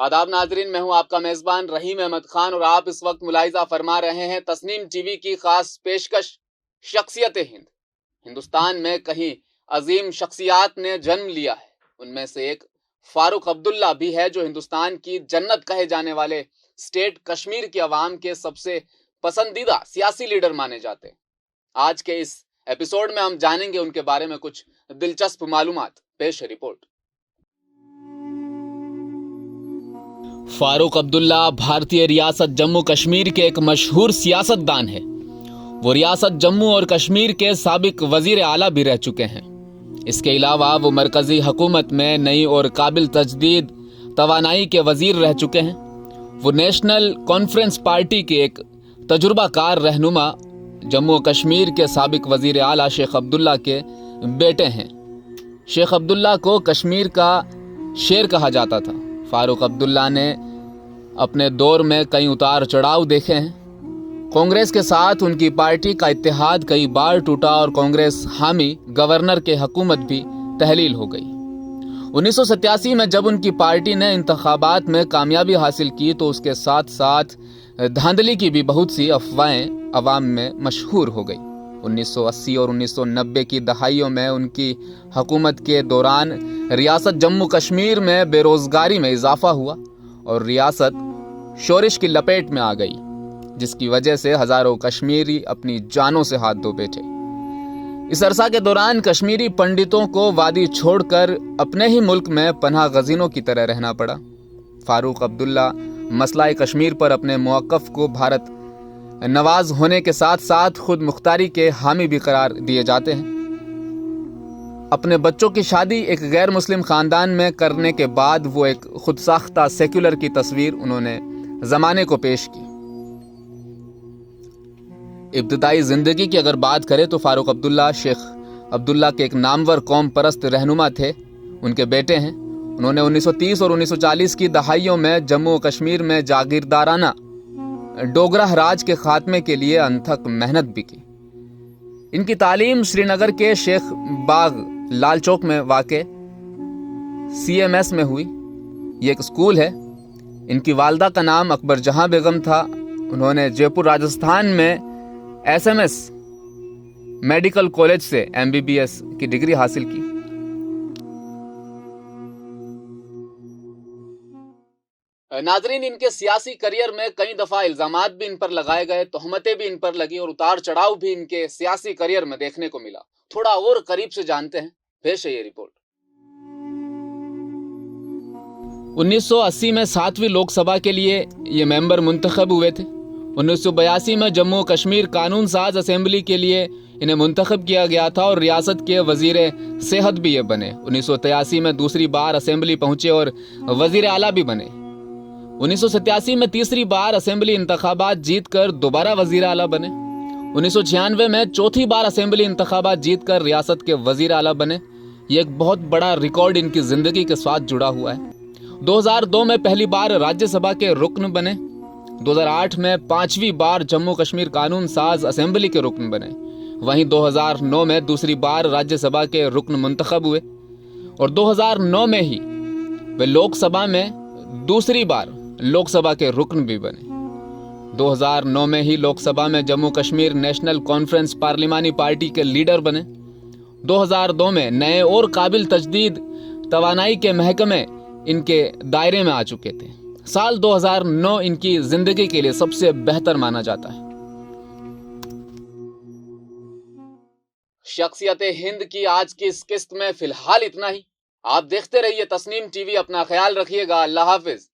آداب ناظرین، میں ہوں آپ کا میزبان رحیم احمد خان اور آپ اس وقت ملاحظہ فرما رہے ہیں تسنیم ٹی وی کی خاص پیشکش شخصیت ہند۔ ہندوستان میں کہیں عظیم شخصیات نے جنم لیا ہے، ان میں سے ایک فاروق عبداللہ بھی ہے، جو ہندوستان کی جنت کہے جانے والے اسٹیٹ کشمیر کی عوام کے سب سے پسندیدہ سیاسی لیڈر مانے جاتے ہیں۔ آج کے اس ایپیسوڈ میں ہم جانیں گے ان کے بارے میں کچھ دلچسپ معلومات۔ پیش ہے رپورٹ۔ فاروق عبداللہ بھارتی ریاست جموں کشمیر کے ایک مشہور سیاست دان ہے۔ وہ ریاست جموں اور کشمیر کے سابق وزیر اعلیٰ بھی رہ چکے ہیں۔ اس کے علاوہ وہ مرکزی حکومت میں نئی اور قابل تجدید توانائی کے وزیر رہ چکے ہیں۔ وہ نیشنل کانفرنس پارٹی کے ایک تجربہ کار رہنما، جموں و کشمیر کے سابق وزیر اعلیٰ شیخ عبداللہ کے بیٹے ہیں۔ شیخ عبداللہ کو کشمیر کا شیر کہا جاتا تھا۔ فاروق عبداللہ نے اپنے دور میں کئی اتار چڑھاؤ دیکھے ہیں۔ کانگریس کے ساتھ ان کی پارٹی کا اتحاد کئی بار ٹوٹا اور کانگریس حامی گورنر کے حکومت بھی تحلیل ہو گئی۔ 1987 میں جب ان کی پارٹی نے انتخابات میں کامیابی حاصل کی تو اس کے ساتھ ساتھ دھاندلی کی بھی بہت سی افواہیں عوام میں مشہور ہو گئی۔ 1980 اور 1990 کی دہائیوں میں ان کی حکومت کے دوران ریاست جموں کشمیر میں بے روزگاری میں اضافہ ہوا اور ریاست شورش کی لپیٹ میں آ گئی، جس کی وجہ سے ہزاروں کشمیری اپنی جانوں سے ہاتھ دھو بیٹھے۔ اس عرصہ کے دوران کشمیری پنڈتوں کو وادی چھوڑ کر اپنے ہی ملک میں پناہ گزینوں کی طرح رہنا پڑا۔ فاروق عبداللہ مسئلہ کشمیر پر اپنے موقف کو بھارت نواز ہونے کے ساتھ ساتھ خود مختاری کے حامی بھی قرار دیے جاتے ہیں۔ اپنے بچوں کی شادی ایک غیر مسلم خاندان میں کرنے کے بعد وہ ایک خود ساختہ سیکولر کی تصویر انہوں نے زمانے کو پیش کی۔ ابتدائی زندگی کی اگر بات کریں تو فاروق عبداللہ شیخ عبداللہ کے ایک نامور قوم پرست رہنما تھے، ان کے بیٹے ہیں۔ انہوں نے 1930 اور 1940 کی دہائیوں میں جموں و کشمیر میں جاگیردارانہ ڈوگرہ راج کے خاتمے کے لیے انتھک محنت بھی کی۔ ان کی تعلیم سری نگر کے شیخ باغ لال چوک میں واقع CMS میں ہوئی۔ یہ ایک اسکول ہے۔ ان کی والدہ کا نام اکبر جہاں بیگم تھا۔ انہوں نے جے پور راجستھان میں SMS میڈیکل کالج سے MBBS کی ڈگری حاصل کی۔ ناظرین، ان کے سیاسی کریئر میں کئی دفعہ الزامات بھی ان پر لگائے گئے، تہمتیں بھی ان پر لگی اور اتار چڑھاؤ بھی ان کے سیاسی کریئر میں دیکھنے کو ملا۔ تھوڑا اور قریب سے جانتے ہیں۔ پیش ہے یہ رپورٹ۔ 1980 میں 7ویں لوک سبھا کے لیے یہ ممبر منتخب ہوئے تھے۔ 1982 میں جموں و کشمیر قانون ساز اسمبلی کے لیے انہیں منتخب کیا گیا تھا اور ریاست کے وزیر صحت بھی یہ بنے۔ 1983 میں دوسری بار اسمبلی پہنچے اور وزیر اعلیٰ بھی بنے۔ 1987 میں تیسری بار اسمبلی انتخابات جیت کر دوبارہ وزیر اعلیٰ بنے۔ 1996 میں چوتھی بار اسمبلی انتخابات جیت کر ریاست کے وزیر اعلیٰ بنے۔ یہ ایک بہت بڑا ریکارڈ ان کی زندگی کے ساتھ جڑا ہوا ہے۔ 2002 میں پہلی بار راجیہ سبھا کے رکن بنے۔ 2008 میں 5ویں بار جموں کشمیر قانون ساز اسمبلی کے رکن بنے۔ وہیں 2009 میں دوسری بار راجیہ سبھا کے رکن منتخب ہوئے اور 2009 میں ہی وہ لوک سبھا میں دوسری بار لوک سبھا کے رکن بھی بنے۔ 2009 میں ہی لوک سبھا میں جموں کشمیر نیشنل کانفرنس پارلیمانی پارٹی کے لیڈر بنے۔ 2002 میں نئے اور قابل تجدید توانائی کے محکمے ان کے دائرے میں آ چکے تھے۔ سال 2009 ان کی زندگی کے لیے سب سے بہتر مانا جاتا ہے۔ شخصیت ہند کی آج کی اس قسط میں فی الحال اتنا ہی۔ آپ دیکھتے رہیے تسنیم ٹی وی، اپنا خیال رکھیے گا۔ اللہ حافظ۔